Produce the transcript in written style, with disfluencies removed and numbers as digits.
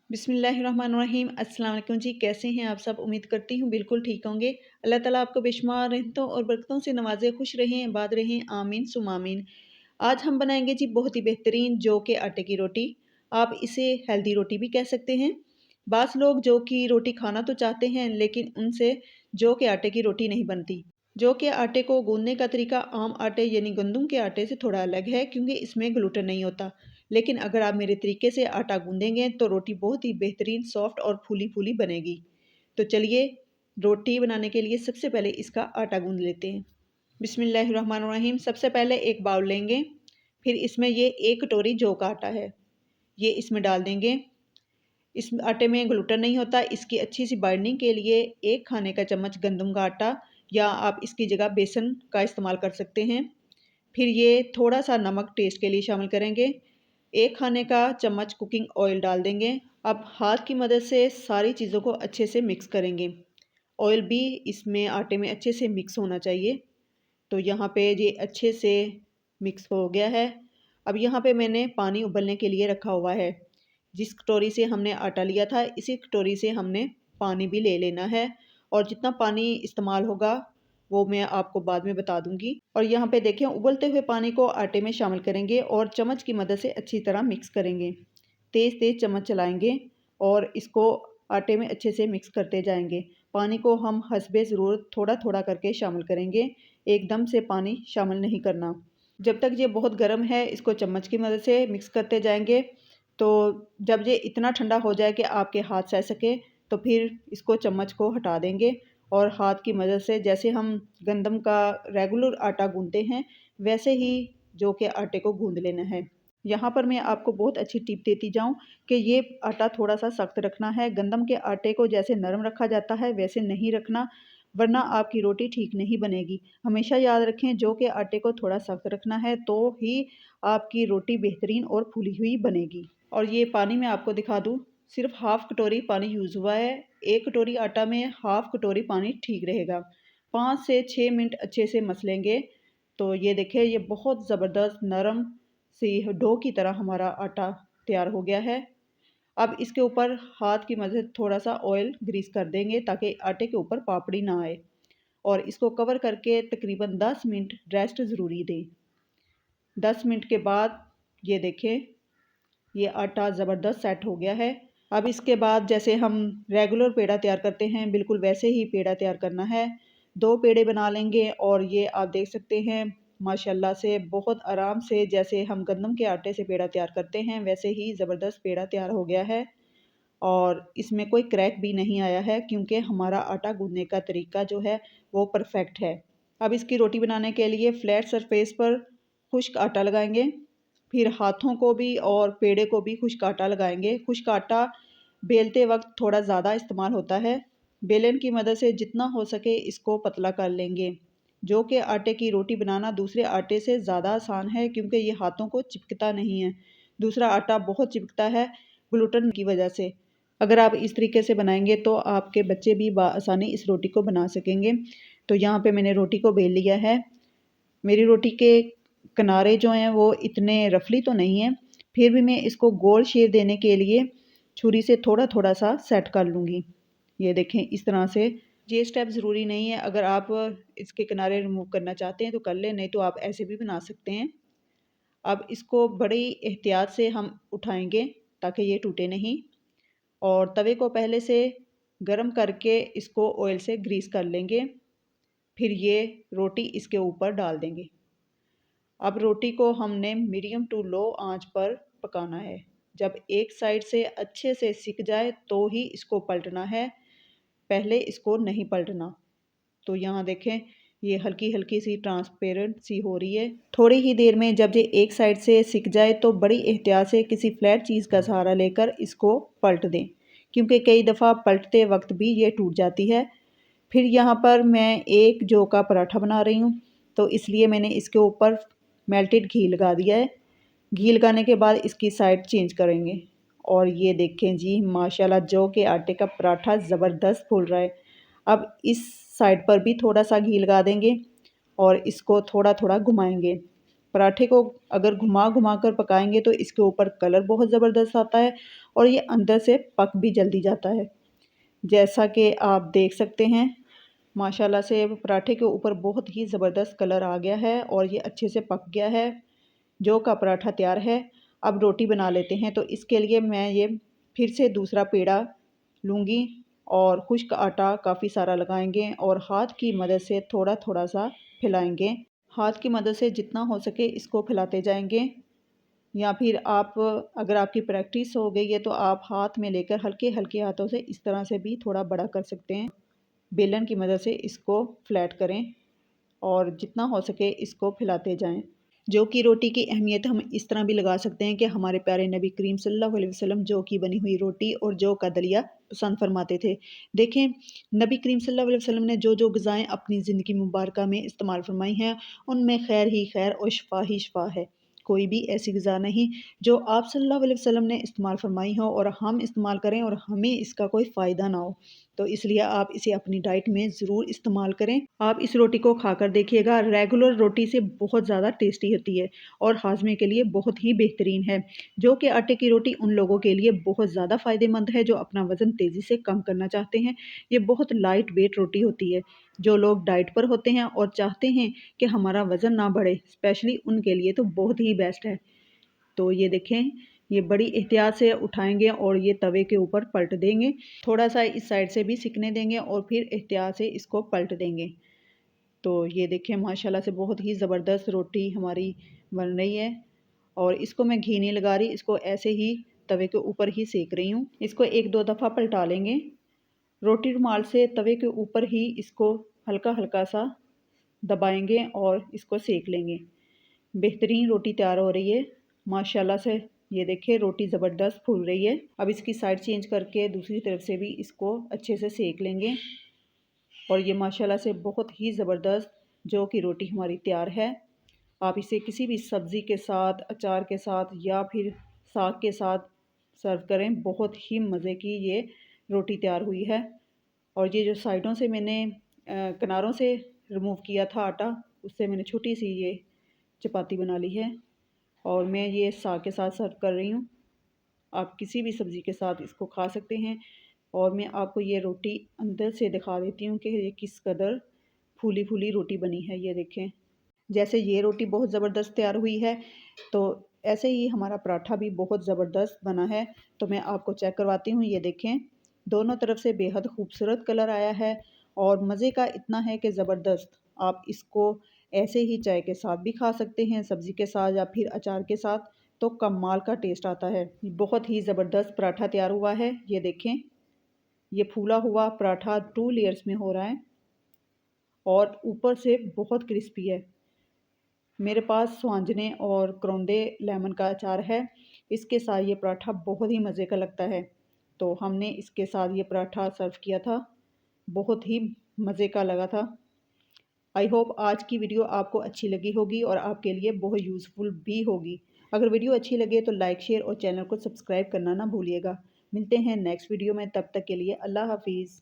बिस्मिल्लाहिर्रहमानिर्रहीम। अस्सलाम वालेकुम जी, कैसे हैं आप सब? उम्मीद करती हूँ बिल्कुल ठीक होंगे। अल्लाह ताला आपको बेशुमार रहमतों और बरकतों से नवाज़े, खुश रहें, आबाद रहें, आमीन सुम्मा आमीन। आज हम बनाएंगे जी बहुत ही बेहतरीन जौ के आटे की रोटी। आप इसे हेल्दी रोटी भी कह सकते हैं। बास लोग जौ की रोटी खाना तो चाहते हैं, लेकिन उनसे जौ के आटे की रोटी नहीं बनती। जौ के आटे को गूंदने का तरीका आम आटे यानी गंदम के आटे से थोड़ा अलग है, क्योंकि इसमें ग्लूटेन नहीं होता। लेकिन अगर आप मेरे तरीके से आटा गूंदेंगे तो रोटी बहुत ही बेहतरीन सॉफ्ट और फूली फूली बनेगी। तो चलिए, रोटी बनाने के लिए सबसे पहले इसका आटा गूंद लेते हैं। बिस्मिल्लाहिर्रहमानिर्रहीम। सबसे पहले एक बाउल लेंगे, फिर इसमें ये 1 कटोरी जौ का आटा है, ये इसमें डाल देंगे। इस आटे में ग्लूटेन नहीं होता। इसकी अच्छी सी बाइंडिंग के लिए 1 खाने का चम्मच गंदम का आटा, या आप इसकी जगह बेसन का इस्तेमाल कर सकते हैं। फिर ये थोड़ा सा नमक टेस्ट के लिए शामिल करेंगे। 1 खाने का चम्मच कुकिंग ऑयल डाल देंगे। अब हाथ की मदद से सारी चीज़ों को अच्छे से मिक्स करेंगे। ऑयल भी इसमें आटे में अच्छे से मिक्स होना चाहिए। तो यहाँ पे ये अच्छे से मिक्स हो गया है। अब यहाँ पे मैंने पानी उबलने के लिए रखा हुआ है। जिस कटोरी से हमने आटा लिया था, इसी कटोरी से हमने पानी भी ले लेना है, और जितना पानी इस्तेमाल होगा वो मैं आपको बाद में बता दूंगी। और यहाँ पे देखें, उबलते हुए पानी को आटे में शामिल करेंगे और चम्मच की मदद से अच्छी तरह मिक्स करेंगे। तेज़ तेज़ चम्मच चलाएंगे और इसको आटे में अच्छे से मिक्स करते जाएंगे। पानी को हम हस्बे ज़रूरत थोड़ा थोड़ा करके शामिल करेंगे, एकदम से पानी शामिल नहीं करना। जब तक ये बहुत गर्म है, इसको चम्मच की मदद से मिक्स करते जाएंगे। तो जब ये इतना ठंडा हो जाए कि आपके हाथ सह सके, तो फिर इसको चम्मच को हटा देंगे और हाथ की मदद से, जैसे हम गंदम का रेगुलर आटा गूंदते हैं, वैसे ही जौ के आटे को गूंद लेना है। यहाँ पर मैं आपको बहुत अच्छी टिप देती जाऊँ कि ये आटा थोड़ा सा सख्त रखना है। गंदम के आटे को जैसे नरम रखा जाता है वैसे नहीं रखना, वरना आपकी रोटी ठीक नहीं बनेगी। हमेशा याद रखें, जौ के आटे को थोड़ा सख्त रखना है, तो ही आपकी रोटी बेहतरीन और फूली हुई बनेगी। और ये पानी मैं आपको दिखा दूँ, सिर्फ हाफ़ कटोरी पानी यूज़ हुआ है। 1 कटोरी आटा में हाफ़ कटोरी पानी ठीक रहेगा। 5 से 6 मिनट अच्छे से मसलेंगे। तो ये देखिए, ये बहुत ज़बरदस्त नरम सी डो की तरह हमारा आटा तैयार हो गया है। अब इसके ऊपर हाथ की मदद से थोड़ा सा ऑयल ग्रीस कर देंगे, ताकि आटे के ऊपर पापड़ी ना आए। और इसको कवर करके तकरीबन 10 मिनट रेस्ट ज़रूरी दें। 10 मिनट के बाद ये देखें, ये आटा ज़बरदस्त सेट हो गया है। अब इसके बाद जैसे हम रेगुलर पेड़ा तैयार करते हैं, बिल्कुल वैसे ही पेड़ा तैयार करना है। 2 पेड़े बना लेंगे, और ये आप देख सकते हैं माशाल्लाह से बहुत आराम से, जैसे हम गंदम के आटे से पेड़ा तैयार करते हैं वैसे ही ज़बरदस्त पेड़ा तैयार हो गया है। और इसमें कोई क्रैक भी नहीं आया है, क्योंकि हमारा आटा गूंदने का तरीका जो है वो परफेक्ट है। अब इसकी रोटी बनाने के लिए फ्लैट सरफेस पर खुश्क आटा लगाएंगे। फिर हाथों को भी और पेड़े को भी खुश्क आटा लगाएंगे। खुश्क आटा बेलते वक्त थोड़ा ज़्यादा इस्तेमाल होता है। बेलन की मदद से जितना हो सके इसको पतला कर लेंगे। जो कि आटे की रोटी बनाना दूसरे आटे से ज़्यादा आसान है, क्योंकि ये हाथों को चिपकता नहीं है। दूसरा आटा बहुत चिपकता है ग्लूटेन की वजह से। अगर आप इस तरीके से बनाएंगे तो आपके बच्चे भी आसानी इस रोटी को बना सकेंगे। तो यहाँ पे मैंने रोटी को बेल लिया है। मेरी रोटी के किनारे जो हैं वो इतने रफली तो नहीं है, फिर भी मैं इसको गोल शेप देने के लिए छुरी से थोड़ा थोड़ा सा सेट कर लूँगी। ये देखें, इस तरह से। ये स्टेप ज़रूरी नहीं है, अगर आप इसके किनारे रिमूव करना चाहते हैं तो कर लें, नहीं तो आप ऐसे भी बना सकते हैं। अब इसको बड़ी एहतियात से हम उठाएंगे, ताकि ये टूटे नहीं। और तवे को पहले से गरम करके इसको ऑयल से ग्रीस कर लेंगे। फिर ये रोटी इसके ऊपर डाल देंगे। अब रोटी को हमने मीडियम टू लो आंच पर पकाना है। जब एक साइड से अच्छे से सिक जाए तो ही इसको पलटना है, पहले इसको नहीं पलटना। तो यहाँ देखें, ये हल्की हल्की सी ट्रांसपेरेंट सी हो रही है। थोड़ी ही देर में जब ये एक साइड से सिक जाए तो बड़ी एहतियात से किसी फ्लैट चीज़ का सहारा लेकर इसको पलट दें, क्योंकि कई दफ़ा पलटते वक्त भी ये टूट जाती है। फिर यहाँ पर मैं एक जौ का पराठा बना रही हूँ, तो इसलिए मैंने इसके ऊपर मेल्टेड घी लगा दिया है। घी लगाने के बाद इसकी साइड चेंज करेंगे। और ये देखें जी, माशाल्लाह जौ के आटे का पराठा ज़बरदस्त फूल रहा है। अब इस साइड पर भी थोड़ा सा घी लगा देंगे और इसको थोड़ा थोड़ा घुमाएंगे। पराठे को अगर घुमा घुमा कर पकाएंगे तो इसके ऊपर कलर बहुत ज़बरदस्त आता है और ये अंदर से पक भी जल्दी जाता है। जैसा कि आप देख सकते हैं माशाल्लाह से पराठे के ऊपर बहुत ही ज़बरदस्त कलर आ गया है और ये अच्छे से पक गया है। जौ का पराठा तैयार है। अब रोटी बना लेते हैं। तो इसके लिए मैं ये फिर से दूसरा पेड़ा लूँगी और खुश्क आटा काफ़ी सारा लगाएंगे और हाथ की मदद से थोड़ा थोड़ा सा फैलाएंगे। हाथ की मदद से जितना हो सके इसको फैलाते जाएंगे। या फिर आप अगर आपकी प्रैक्टिस हो गई है तो आप हाथ में लेकर हल्के हल्के हाथों से इस तरह से भी थोड़ा बड़ा कर सकते हैं। बेलन की मदद से इसको फ्लैट करें और जितना हो सके इसको फैलाते जाएं। जौ की रोटी की अहमियत हम इस तरह भी लगा सकते हैं कि हमारे प्यारे नबी करीम सल्लल्लाहु अलैहि वसल्लम जौ की बनी हुई रोटी और जौ का दलिया पसंद फरमाते थे। देखें नबी करीम सल्लल्लाहु अलैहि वसल्लम ने जो जो ग़िज़ाएँ अपनी ज़िंदगी मुबारक में इस्तेमाल फरमाई हैं उनमें खैर ही खैर और शिफा ही शिफा है। कोई भी ऐसी ग़िज़ा नहीं जो आप सल्लल्लाहु अलैहि वसल्लम ने इस्तेमाल फरमाई हो और हम इस्तेमाल करें और हमें इसका कोई फ़ायदा ना हो। तो इसलिए आप इसे अपनी डाइट में ज़रूर इस्तेमाल करें। आप इस रोटी को खाकर देखिएगा, रेगुलर रोटी से बहुत ज़्यादा टेस्टी होती है और हाज़मे के लिए बहुत ही बेहतरीन है। जौ के आटे की रोटी उन लोगों के लिए बहुत ज़्यादा फ़ायदेमंद है जो अपना वज़न तेज़ी से कम करना चाहते हैं। ये बहुत लाइट वेट रोटी होती है। जो लोग डाइट पर होते हैं और चाहते हैं कि हमारा वज़न ना बढ़े, स्पेशली उनके लिए तो बहुत ही बेस्ट है। तो ये देखें, ये बड़ी एहतियात से उठाएंगे और ये तवे के ऊपर पलट देंगे। थोड़ा सा इस साइड से भी सिकने देंगे और फिर एहतियात से इसको पलट देंगे। तो ये देखें माशाल्लाह से बहुत ही ज़बरदस्त रोटी हमारी बन रही है और इसको मैं घी नहीं लगा रही, इसको ऐसे ही तवे के ऊपर ही सेक रही हूँ। इसको एक दो दफ़ा पलटा लेंगे। रोटी रुमाल से तवे के ऊपर ही इसको हल्का हल्का सा दबाएंगे और इसको सेक लेंगे। बेहतरीन रोटी तैयार हो रही है माशाल्लाह से। ये देखिए रोटी ज़बरदस्त फूल रही है। अब इसकी साइड चेंज करके दूसरी तरफ से भी इसको अच्छे से सेक लेंगे और ये माशाल्लाह से बहुत ही ज़बरदस्त जौ की रोटी हमारी तैयार है। आप इसे किसी भी सब्ज़ी के साथ, अचार के साथ या फिर साग के साथ सर्व करें। बहुत ही मज़े की ये रोटी तैयार हुई है। और ये जो साइडों से मैंने किनारों से रिमूव किया था आटा, उससे मैंने छोटी सी ये चपाती बना ली है और मैं ये साग के साथ सर्व कर रही हूँ। आप किसी भी सब्ज़ी के साथ इसको खा सकते हैं और मैं आपको ये रोटी अंदर से दिखा देती हूँ कि ये किस कदर फूली फूली रोटी बनी है। ये देखें, जैसे ये रोटी बहुत ज़बरदस्त तैयार हुई है तो ऐसे ही हमारा पराठा भी बहुत ज़बरदस्त बना है। तो मैं आपको चेक करवाती हूँ। ये देखें, दोनों तरफ से बेहद खूबसूरत कलर आया है और मज़े का इतना है कि ज़बरदस्त। आप इसको ऐसे ही चाय के साथ भी खा सकते हैं, सब्ज़ी के साथ या फिर अचार के साथ, तो कमाल का टेस्ट आता है। बहुत ही ज़बरदस्त पराठा तैयार हुआ है। ये देखें, ये फूला हुआ पराठा 2 लेयर्स में हो रहा है और ऊपर से बहुत क्रिस्पी है। मेरे पास स्वांजने और करौंदे लेमन का अचार है। इसके साथ ये पराठा बहुत ही मज़े का लगता है। तो हमने इसके साथ ये पराठा सर्व किया था। बहुत ही मज़े का लगा था। आई होप आज की वीडियो आपको अच्छी लगी होगी और आपके लिए बहुत यूज़फुल भी होगी। अगर वीडियो अच्छी लगे तो लाइक, शेयर और चैनल को सब्सक्राइब करना ना भूलिएगा। मिलते हैं नेक्स्ट वीडियो में, तब तक के लिए अल्लाह हाफ़िज़।